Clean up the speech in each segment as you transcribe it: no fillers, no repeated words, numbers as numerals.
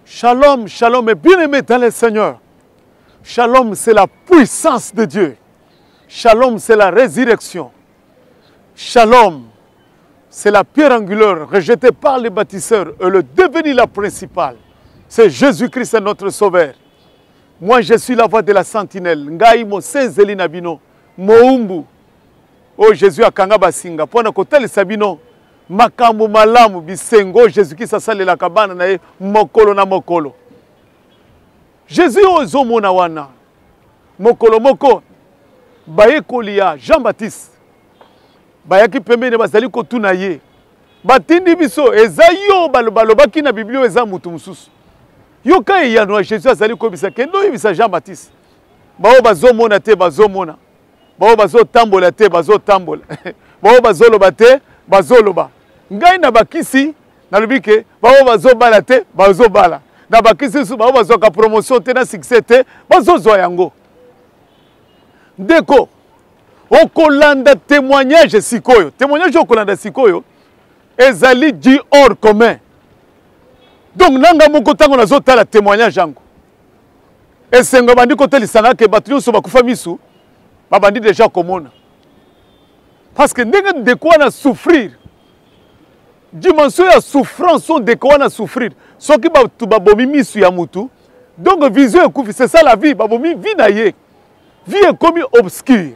Shalom, shalom, et bien-aimé dans le Seigneur. Shalom, c'est la puissance de Dieu. Shalom, c'est la résurrection. Shalom, c'est la pierre angulaire rejetée par les bâtisseurs et le devenir la principale. C'est Jésus-Christ, notre Sauveur. Moi, je suis la voix de la sentinelle. Ngai mo senzeli na bino, moumbu. Oh Jésus akanga basinga. Pona kotali sabino, makambo malamu bisengo Jésus-Christ asale la kabana na ye mokolo na mokolo. Jésus ozomona wana. Mokolo moko baye kolia Jean-Baptiste. Bayaki pembeni bazali kotuna ye. Batindi biso ezayo balobaki na Biblio eza mutu mususu. Yoka yano Jésus azali kobisa kendo yebisa Jean-Baptiste. Bao bazomona te bazomona. Bao bazotambola te bazotambola. Bao bazoloba te bazoloba. Ngai na bakisi nalobi ke bao bazobala te bazobala. Na bakisi su bao bazoka promotion te na succès te bazozwa yango. Ndeko okolanda témoignage sikoyo. Témoignage okolanda sikoyo ezali di hors commun. Donc nanga moko tango nazotala témoignage yango. Esengo bandi kotelisanga ke bato nyonso bakufa misu babandi déjà komona. Parce que ndenge ndeko wana souffrir. Dimension ya souffrance sont ndeko wana souffrir. Soki bato babomi misu ya mutu. Donc vision ekufi, c'est ça la vie, babomi vie na ye. Vie est comme obscure.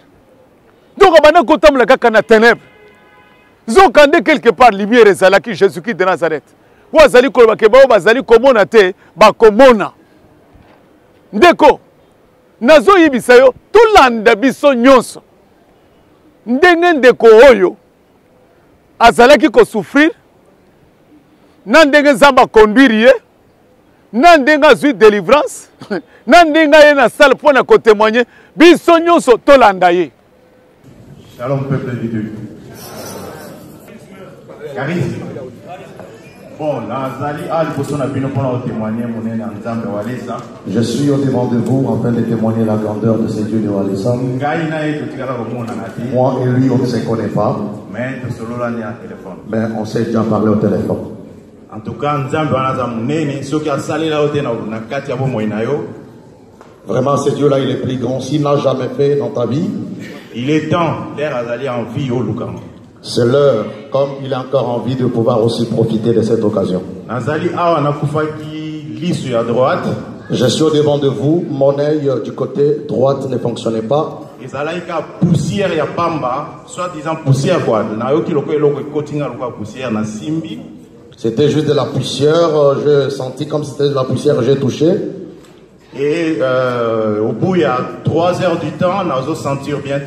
Donc abana kotamla kaka na ténèbres. Zokande quelque part lumière ezalaki Jésus-Christ de Nazareth. Wazali koloba ke bao bazali komona te bakomona. Ndeko nazo yibisa yo tolanda biso nyonso. Ndenge ndeko oyo azalaki ko souffrir na ndenge Nzamba conduire ye na ndenge azwi délivrance na ndenge ye na salle pour na ko témoigner biso nyonso tolanda ye. Shalom peuple de Dieu. Charisme. Bon, je suis au devant de vous en train de témoigner la grandeur de ce Dieu de Walesa. Moi et lui, on ne se connaît pas. Mais on s'est déjà parlé au téléphone. En tout cas, vraiment, ce Dieu-là, il est plus grand. S'il n'a jamais fait dans ta vie, il est temps d'aller en vie au Lukan. C'est l'heure, comme il a encore envie de pouvoir aussi profiter de cette occasion. Je suis au devant de vous, mon œil du côté droite ne fonctionnait pas. C'était juste de la poussière, je sentis comme si c'était de la poussière, j'ai touché. Et au bout il y a 3 heures du temps, nous sentir bien,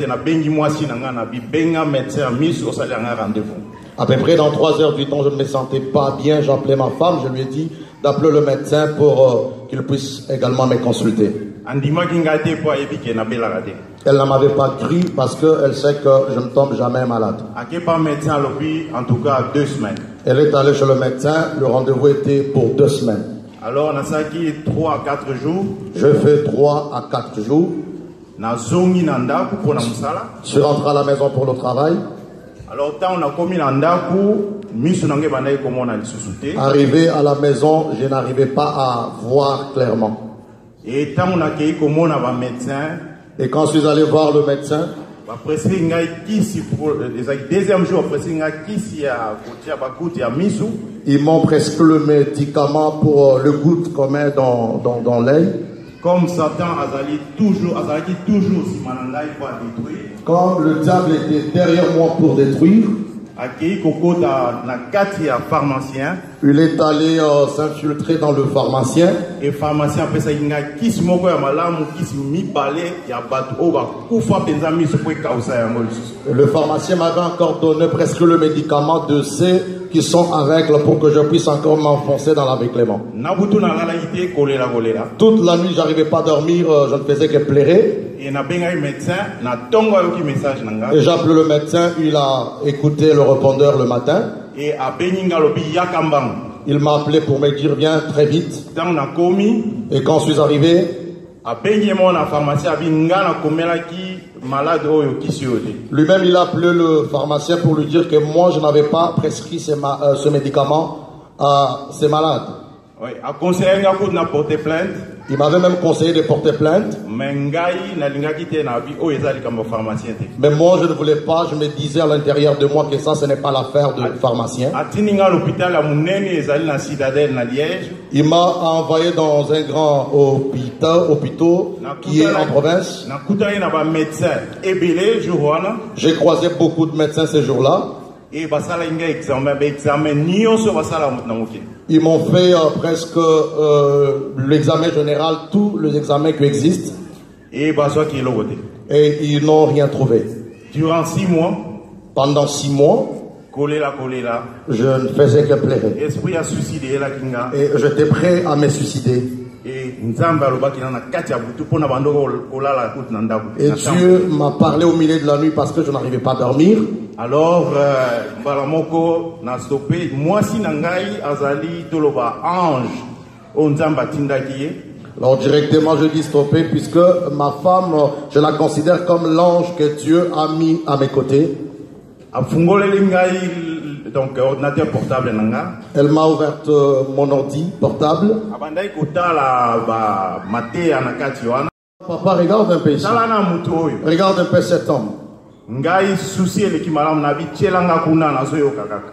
rendez-vous. À peu près dans 3 heures du temps, je ne me sentais pas bien. J'ai appelé ma femme, je lui ai dit d'appeler le médecin pour qu'il puisse également me consulter. Elle ne m'avait pas cru parce qu'elle sait que je ne tombe jamais malade. En tout cas 2 semaines. Elle est allée chez le médecin, le rendez-vous était pour 2 semaines. Alors, on a 3 à 4 jours. Je fais 3 à 4 jours. Je suis rentré à la maison pour le travail. Alors, quand on a commis arrivé à la maison, je n'arrivais pas à voir clairement. Et quand on a médecin, et quand je suis allé voir le médecin, deuxième jour, ils m'ont prescrit le médicament pour le goutte qu'on met dans l'œil. Comme Satan azali toujours comme le diable était derrière moi pour détruire, il est allé s'infiltrer dans le pharmacien. Et le pharmacien après ça il a le pharmacien m'avait encore donné presque le médicament de ceux qui sont aveugles pour que je puisse encore m'enfoncer dans l'aveuglement. Toute la nuit, j'arrivais pas à dormir, je ne faisais que pleurer. Et j'ai appelé le médecin, il a écouté le répondeur le matin. Il m'a appelé pour me dire viens très vite. Et quand je suis arrivé, lui-même il a appelé le pharmacien pour lui dire que moi je n'avais pas prescrit ce médicament à ces malades. Oui, a conseillé de porter plainte. Il m'avait même conseillé de porter plainte. Mais moi, je ne voulais pas. Je me disais à l'intérieur de moi que ça, ce n'est pas l'affaire de pharmacien. Il m'a envoyé dans un grand hôpital qui est en province. J'ai croisé beaucoup de médecins ce jour-là. Ils m'ont fait presque l'examen général, tous les examens qui existent. Et ils n'ont rien trouvé. Durant 6 mois, pendant 6 mois, je ne faisais que pleurer. Et j'étais prêt à me suicider. Et Dieu m'a parlé au milieu de la nuit parce que je n'arrivais pas à dormir. Alors, n'a stoppé. Moi, si nangai azali toloba ange, onzamba tindaki. Alors directement je dis stopper puisque ma femme, je la considère comme l'ange que Dieu a mis à mes côtés. Donc ordinateur portable nanga. Elle m'a ouvert mon ordi portable. Papa, regarde un peu ici. Regarde un peu cet homme.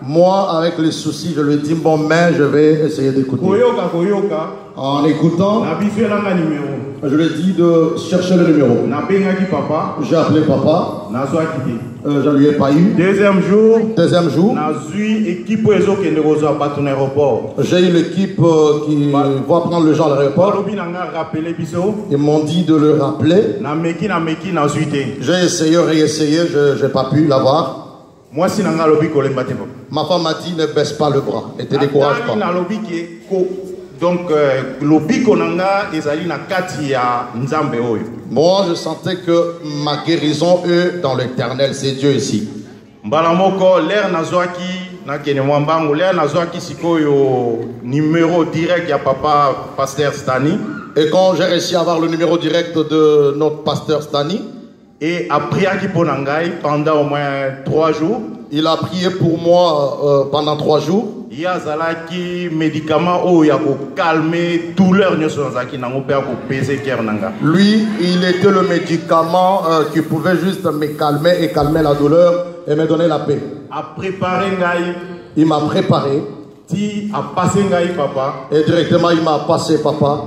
Moi, avec les soucis, je lui dis bon, mais je vais essayer d'écouter. En écoutant, je lui ai dit de chercher le numéro. J'ai appelé papa. Je ne lui ai pas eu. Deuxième jour, j'ai eu l'équipe qui va prendre le gens à l'aéroport. Ils m'ont dit de le rappeler. J'ai essayé, réessayé, je n'ai pas pu l'avoir. Ma femme m'a dit ne baisse pas le bras, ne te décourage pas. Donc, moi, je sentais que ma guérison est dans l'éternel, c'est Dieu ici. Numéro direct à papa pasteur Stani. Et quand j'ai réussi à avoir le numéro direct de notre pasteur Stani, et après pendant au moins 3 jours, il a prié pour moi pendant 3 jours. Il y a des médicaments qui calmer douleur. Lui, il était le médicament qui pouvait juste me calmer et calmer la douleur et me donner la paix. Il m'a préparé. Et directement, il m'a passé papa.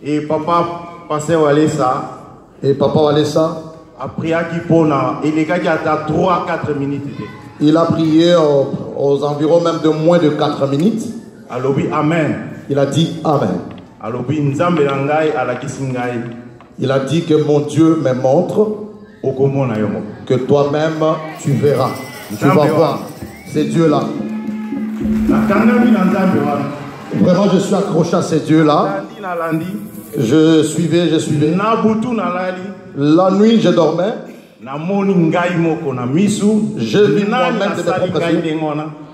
Et papa passait au Alessa. Et papa Alessa. Après, il a 3-4 minutes. Il a prié aux environs même de moins de 4 minutes. Amen. Il a dit Amen. Il a dit que mon Dieu me montre que toi-même tu verras. Tu vas voir. C'est Dieu-là. Vraiment, je suis accroché à ces dieux-là. Je suivais. La nuit, je dormais.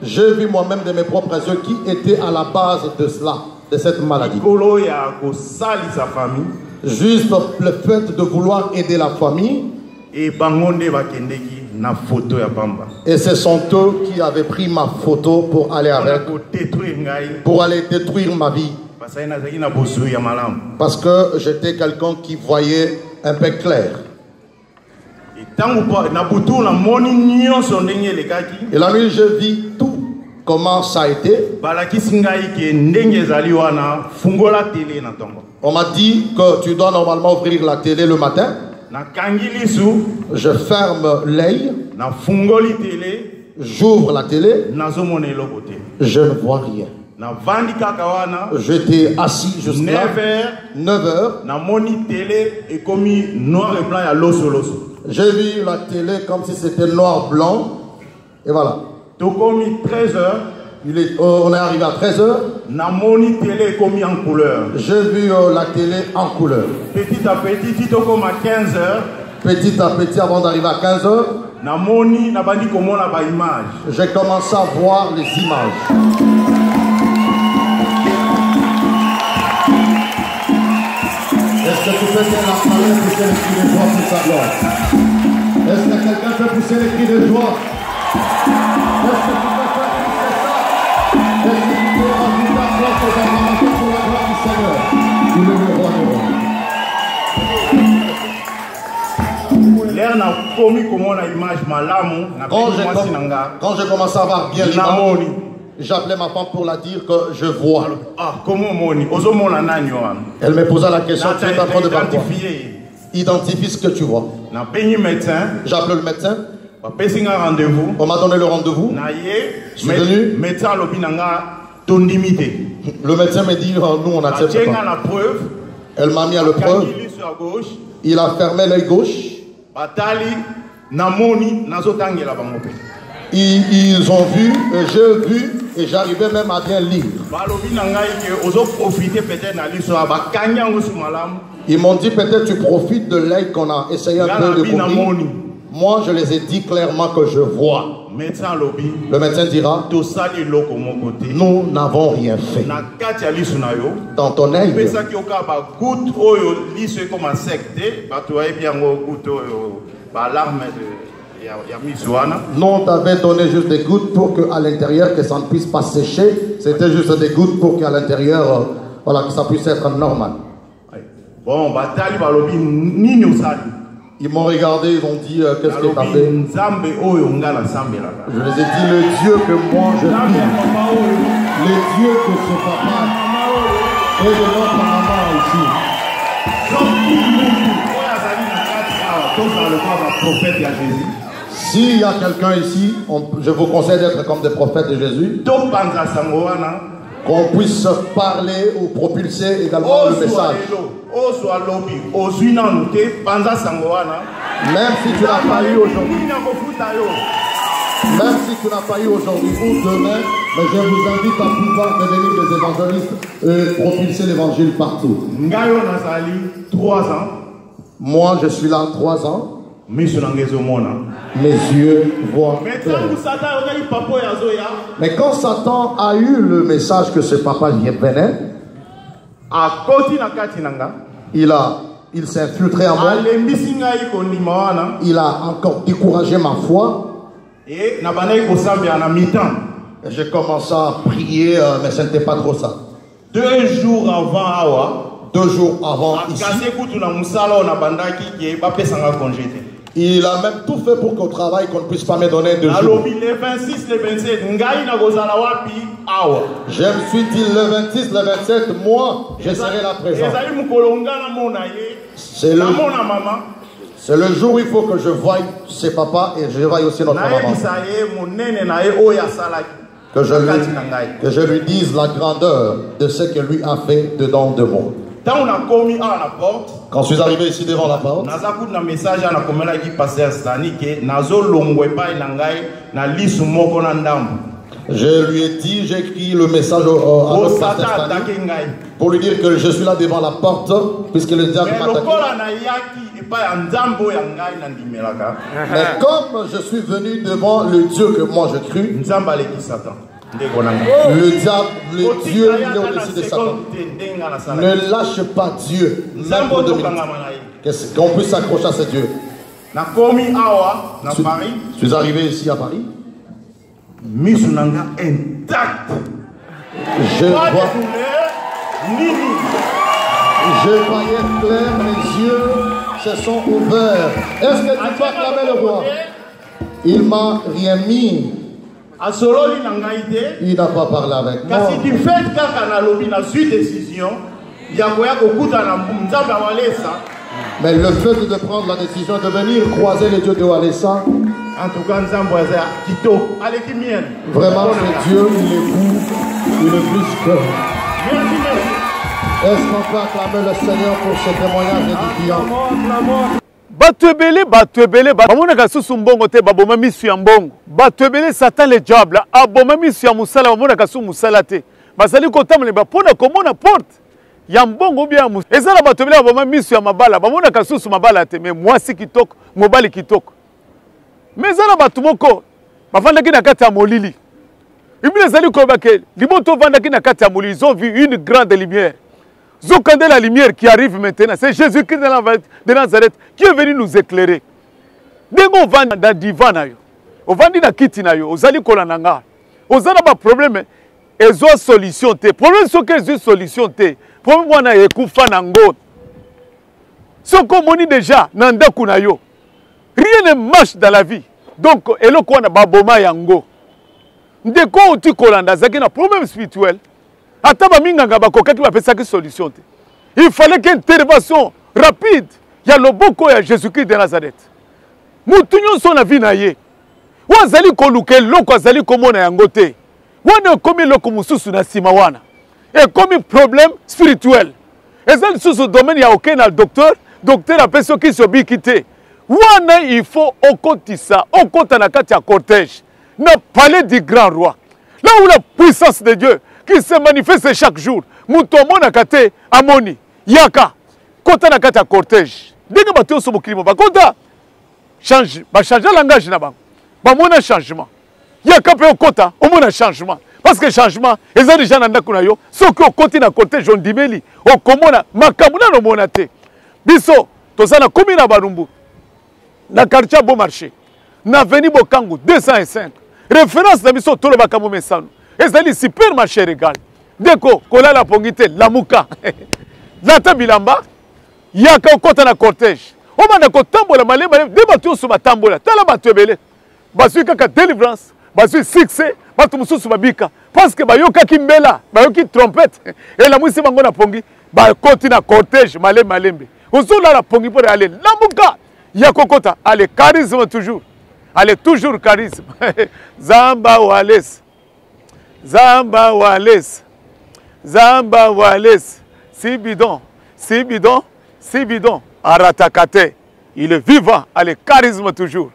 J'ai vu moi-même de mes propres yeux qui étaient à la base de cela, de cette maladie. Juste le fait de vouloir aider la famille. Et ce sont eux qui avaient pris ma photo pour aller avec, pour aller détruire ma vie. Parce que j'étais quelqu'un qui voyait un peu clair. Et la nuit, je vis tout comment ça a été. On m'a dit que tu dois normalement ouvrir la télé le matin. Je ferme l'œil. J'ouvre la télé. Je ne vois rien. J'étais assis jusqu'à 9h. J'ai vu la télé comme si c'était noir-blanc. Et voilà. On est arrivé à 13h. J'ai vu la télé en couleur. Petit à petit, à 15h. Petit à petit, avant d'arriver à 15h, j'ai commencé à voir les images. Est-ce que tu peux faire la parole et pousser les cris de joie pour sa gloire? Est-ce que quelqu'un peut pousser les cris de joie? Est-ce que tu peux faire pousser ça? Est-ce que tu peux rajouter un bloc aux acclamations pour la Quand j'ai commencé à voir bien l'image, j'appelais ma femme pour la dire que je vois. Elle me posa la question, tu es en train de voir quoi? Identifie ce que tu vois. J'appelle le médecin. On m'a donné le rendez-vous. Je suis venu. Le médecin me dit, nous on n'accepte pas. Elle m'a mis à l'épreuve. Il a fermé l'œil gauche. Ils ont vu, j'ai vu, et j'arrivais même à bien lire. Ils m'ont dit peut-être tu profites de l'œil qu'on a essayé un peu de couvrir. Moi je les ai dit clairement que je vois. Le médecin dira, nous n'avons rien fait. Dans ton œil, nous on t'avait donné juste des gouttes pour qu'à l'intérieur que ça ne puisse pas sécher. C'était juste des gouttes pour qu'à l'intérieur, voilà, que ça puisse être normal. Bon, ils m'ont regardé, ils ont dit qu'est-ce que tu as fait? Je les ai dit le Dieu que moi je prie, le Dieu que ce papa et de notre maman ici. S'il y a quelqu'un ici, je vous conseille d'être comme des prophètes de Jésus. Qu'on puisse parler ou propulser également le message. Même si tu n'as pas eu aujourd'hui, même si tu n'as pas eu aujourd'hui ou demain, mais je vous invite à pouvoir devenir des évangélistes et propulser l'évangile partout. 3 ans. Moi, je suis là 3 ans. Mes yeux voient. Mais quand Satan a eu le message que ce papa venait, il s'est infiltré en moi. Il a encore découragé ma foi. Et j'ai commencé à prier, mais ce n'était pas trop ça. 2 jours avant, 2 jours avant ici, il a même tout fait pour qu'au travail, qu'on ne puisse pas me donner 2 jours. Les 26, les 27, je me suis dit le 26, le 27, moi, je serai là présent. C'est le jour où il faut que je voie ses papas et je voie aussi notre maman. Que je lui dise la grandeur de ce que lui a fait dedans de moi. Quand je suis arrivé ici devant la porte, je lui ai dit, j'ai écrit le message à notre pasteur pour lui dire que je suis là devant la porte, puisque le diable m'a attaqué. Mais comme je suis venu devant le Dieu que moi je crus, le diable, le Dieu, il est au-dessus de Satan. Ne lâche pas Dieu, même pour 2 minutes. Qu'on puisse s'accrocher à ce Dieu. Je suis arrivé ici à Paris. Je voyais clair, mes yeux se sont ouverts. Est-ce que tu peux acclamer le roi? Il m'a rien mis. Il n'a pas parlé avec moi. Mais le fait de prendre la décision de venir croiser les dieux de Walesa, vraiment ce Dieu, il est beau, il est plus que. Est-ce qu'on peut acclamer le Seigneur pour ce témoignage édifiant? Batebele, bamonaka susu mbongo te baboma misu ya mbongo. Batebele Satan le diable, aboma misu ya musala bamonaka su musala te. Basali kotamane bapona komona porte. Ya mbongo bien musala. Ezala batebele baboma misu ya mabala, bamonaka susu mabala te, mais mwasi kitoko, mobali kitoko. Mais ezala batu moko, bavandaki na kati ya molili. Ibile ezali koyeba ke liboto vandaki na kati ya molili, ils ont vu une grande lumière. Zokande la lumière qui arrive maintenant, c'est Jésus-Christ de Nazareth qui est venu nous éclairer. Dengo vanda da divan yo. Ovandi na kiti na yo, ozali kolanda nga. Ozala ba problème ezo solution te. Problème so que ezo solution te. Problème wana ekufa na ngo. Soko moni déjà na ndaku na yo. Rien ne marche dans la vie. Donc, eloko wana baboma yango. Ndeko uti kolanda zaki na problème spirituel. Ata ba minganga bakokaki ba pesa ki solution te. Il fallait qu'une intervention rapide. Il y a le boko ya Jésus-Christ de Nazareth. Mutu nyonso na vie na ye. Wazali koluke loko azali komona yango te. Wana komi loko mususu na sima wana. Et comme problème spirituel. Et ça sous ce domaine il y a aucun docteur a personne qui se bikité. Wana il faut okotisa, okota na kati ya cortège. Na palais du grand roi. Là où la puissance de Dieu qui se manifeste chaque jour. Mutomo na kate amoni. Yaka. Kota na kati ya cortège. Dès bato yo sobo kilimo bakota. Change, ba changer langage na bango. Ba mona changement. Yaka pe okota, omona changement. Parce que changement, les gens déjà n'ont pas yo. Ceux qui ont continué à côté, John Dimeli, au Komona, Makamuna no monate. Biso, to ça na commune à Barumbu. Na quartier Bon Marché. Na veni Bokangu 205. Référence na biso to le Bakamu Mesano. Et ça supermarché régal. Deko, kola la pongite, la muka. Zata bilamba. Yaka okota na cortège. Omana ko tambola malema, debatu so batambola. Tala batwebele. Basu kaka délivrance. Basu succès. Bato mususu babika parce que bayoka kimbela bayoki trompette et la mwisi bango na pongi ba koti na cortège malembe ozula la pongi pour aller lamuka ya kokota allez charisme toujours allez toujours charisme zamba wales si bidon aratakate il est vivant allez charisme toujours